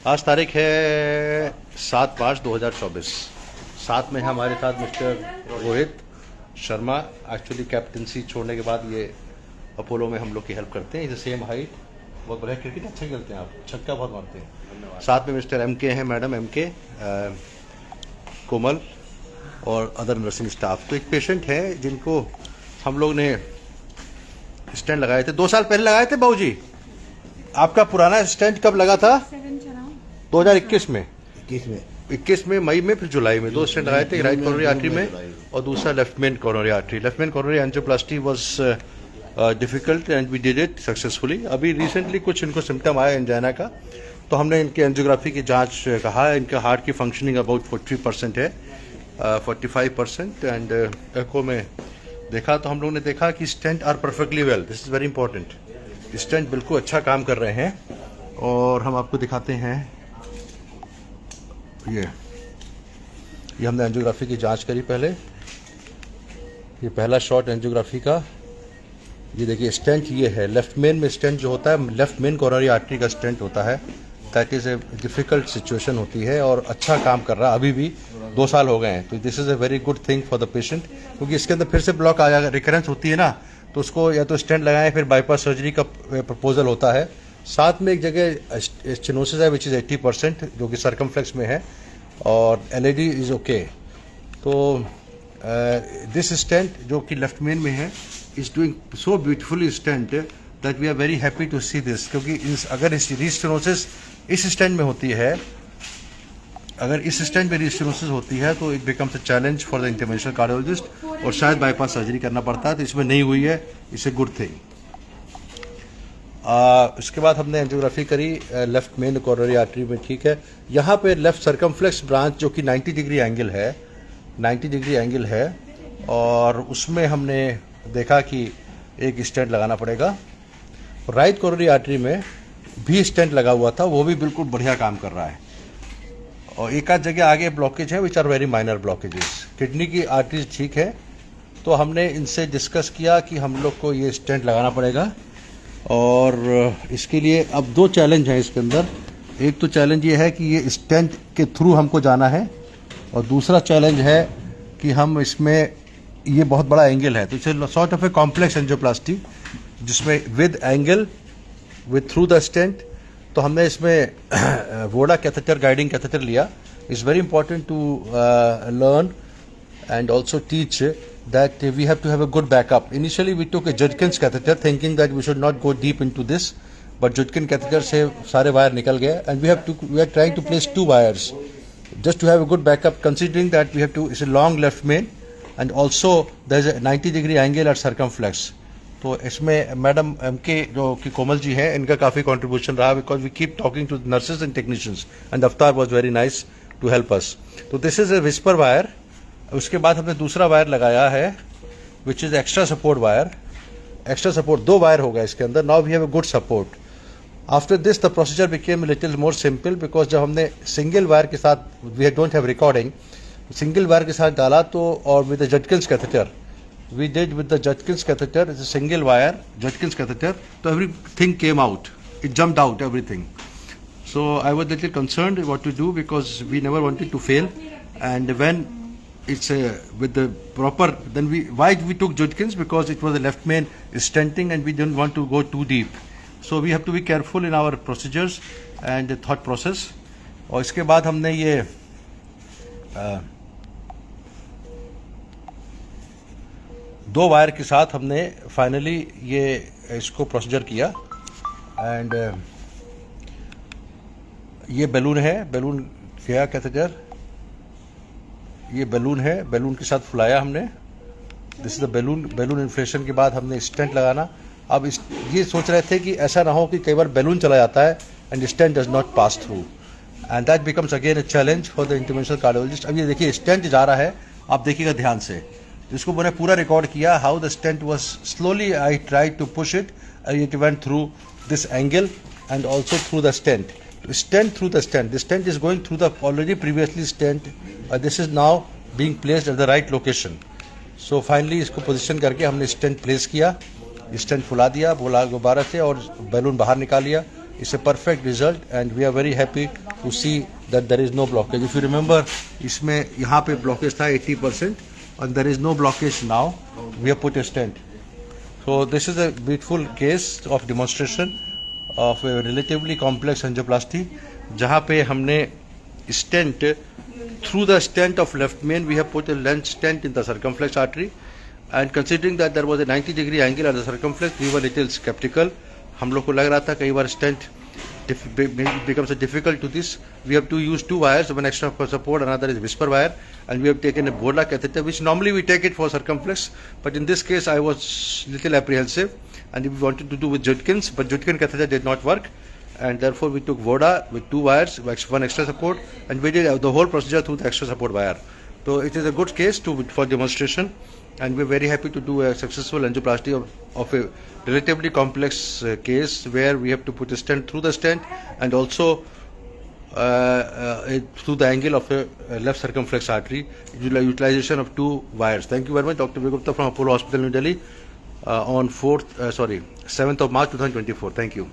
आज तारीख है 7 मार्च 2024। साथ में है हमारे साथ mister Rohit Sharma. Actually captaincy छोड़ने के बाद ये अपोलो में हम लोग की हेल्प करते हैं। इसे सेम हाइट, बहुत बढ़िया क्रिकेट अच्छा खेलते हैं, आप छक्का बहुत मारते हैं। साथ में मिस्टर एमके हैं, मैडम एमके, कोमल और अदर नर्सिंग स्टाफ। तो एक पेशेंट है जिनको हम लोग ने स्टेंट लगाए थे 2 साल पहले लगाए थे। बाबू जी, आपका पुराना स्टेंट कब लगा था? 2021 में। 21 में मई में, फिर जुलाई में 2 स्टेंट लगाए थे, राइट कोरोनरी आर्टरी में और दूसरा left main coronary artery. Left main coronary angioplasty was difficult and we did it successfully. अभी रिसेंटली कुछ इनको सिम्टम आया एंजाइना का, तो हमने इनके एंजियोग्राफी की जांच कहा। इनका हार्ट की फंक्शनिंग अबाउट 40% है, 45%, एंड एको में देखा तो हम लोगों ने देखा कि stent are perfectly well. This is very important. Stent बिल्कुल अच्छा काम कर रहे हैं और हम आपको दिखाते हैं। ये हमने एंजियोग्राफी की जांच करी पहले। ये पहला शॉट एंजियोग्राफी का। ये देखिए स्टेंट ये है। लेफ्ट मेन में स्टेंट जो होता है, लेफ्ट मेन कोरोनरी आर्टरी का स्टेंट होता है। That is a difficult situation होती है और अच्छा काम कर रहा है। अभी भी 2 साल हो गए हैं, तो this is a very good thing for the patient, क्योंकि इसके अंदर फिर से ब्लॉक आ जाएगा, रिकरेंस होती है ना, तो उसको या तो स्टेंट लगाएं, फिर बाईपास सर्जरी का प्रपोजल होता है। साथ में एक जगह स्टेनोसिस है विच इज़ 80%, जो कि सर्कमफ्लेक्स में है, और एलएडी इज़ ओके। तो दिस स्टेंट जो कि लेफ्ट मेन में है is doing so beautifully stent that we are very happy to see this. क्योंकि अगर इस रीस्टेनोसिस इस स्टेंट में होती है, अगर इस स्टेंट में रीस्टेनोसिस होती है तो it becomes a challenge for the interventional cardiologist और शायद बाईपास सर्जरी करना पड़ता है। तो इसमें नहीं हुई है, इट्स ए गुड थिंग। इसके बाद हमने एंजियोग्राफी करी लेफ्ट मेन कोरोनरी आर्टरी में, ठीक है। यहाँ पे लेफ्ट सर्कमफ्लेक्स ब्रांच जो कि 90 डिग्री एंगल है, 90 डिग्री एंगल है, और उसमें हमने देखा कि एक स्टेंट लगाना पड़ेगा। राइट कोरोनरी आर्टरी में भी स्टेंट लगा हुआ था, वो भी बिल्कुल बढ़िया काम कर रहा है। और एक आध जगह आगे ब्लॉकेज है which are very minor blockages. Kidney की आर्टरीज ठीक है, तो हमने इनसे डिस्कस किया कि हम लोग को ये स्टेंट लगाना पड़ेगा। और इसके लिए अब 2 चैलेंज हैं इसके अंदर। एक तो चैलेंज ये है कि ये स्टेंट के थ्रू हमको जाना है, और दूसरा चैलेंज है कि हम इसमें, ये बहुत बड़ा एंगल है, तो इसे sort of a complex angioplasty जिसमें with angle with through the stent. तो हमने इसमें वोडा कैथेटर, गाइडिंग कैथेटर लिया। It's very important to learn and also teach that we have to have a good backup. Initially we took a Judkins catheter thinking that we should not go deep into this, but Judkins catheter से सारे wire निकल गए, and we are trying to place 2 wires just to have a good backup, considering that we have to, it's a long left main and also there is a 90 degree angle at circumflex. तो इसमें madam MK जो कि कोमल जी हैं, इनका काफ़ी contribution रहा, because we keep talking to nurses and technicians and Avatar was very nice to help us. तो this is a whisper wire. उसके बाद हमने दूसरा वायर लगाया है which is extra support wire. Extra support 2 wire होगा इसके अंदर। Now we have a good support. After this the procedure became little more simple, because जब हमने सिंगल वायर के साथ, we don't have recording, single wire के साथ डाला तो, और with the Judkins catheter we did with the Judkins catheter, it's a single wire Judkins catheter, तो everything came out, it jumped out everything. So I was little concerned what to do, because we never wanted to fail, and when it's with the proper, then why we took Judkins, because it was a left main stenting and we didn't want to go too deep, so we have to be careful in our procedures and the thought process. और इसके बाद हमने ये दो wire के साथ हमने finally ये इसको प्रोसीजर किया। एंड ये बैलून है, बैलून क्या कैथेटर, ये बैलून है, बैलून के साथ फुलाया हमने। This is the balloon. Balloon inflation के बाद हमने स्टेंट लगाना। अब ये सोच रहे थे कि ऐसा ना हो कि कई बार बैलून चला जाता है and stent does not pass through, and that becomes again a challenge for the interventional cardiologist. अब ये देखिए स्टेंट जा रहा है, आप देखिएगा ध्यान से, इसको मैंने पूरा रिकॉर्ड किया, how the stent was slowly, I try to push it, it went through this angle and also through the stent. Stent through the stent. The stent is going through the already previously stent. This is now being placed at the right location. So finally इसको position करके हमने stent place किया, stent फुला दिया बोला गुब्बारा से, और बैलून बाहर निकाल लिया। It's a perfect result and we are very happy to see that there is no blockage. If you remember, इसमें यहाँ पे blockage था 80% and there is no blockage now. We have put a stent. So this is a beautiful case of demonstration of a relatively complex angioplasty, जहाँ पे हमने stent through the stent of left main we have put a lens stent in the circumflex artery, and considering that there was a 90-degree angle at the circumflex, we were little skeptical. हम लोग को लग रहा था कई बार stent becomes difficult to this. We have to use two wires, one extra for support, another is whisper wire, and we have taken a Borla catheter, which normally we take it for circumflex, but in this case I was little apprehensive and we wanted to do with Judkins, but Judkin catheter did not work, and therefore we took Voda with two wires, one extra support, and we did the whole procedure through the extra support wire. So it is a good case for demonstration, and we're very happy to do a successful angioplasty of a relatively complex case where we have to put a stent through the stent and also through the angle of a left circumflex artery, utilization of two wires. Thank you very much, Dr. Vigupta from Apollo Hospital, New Delhi, on 7th of March 2024. Thank you.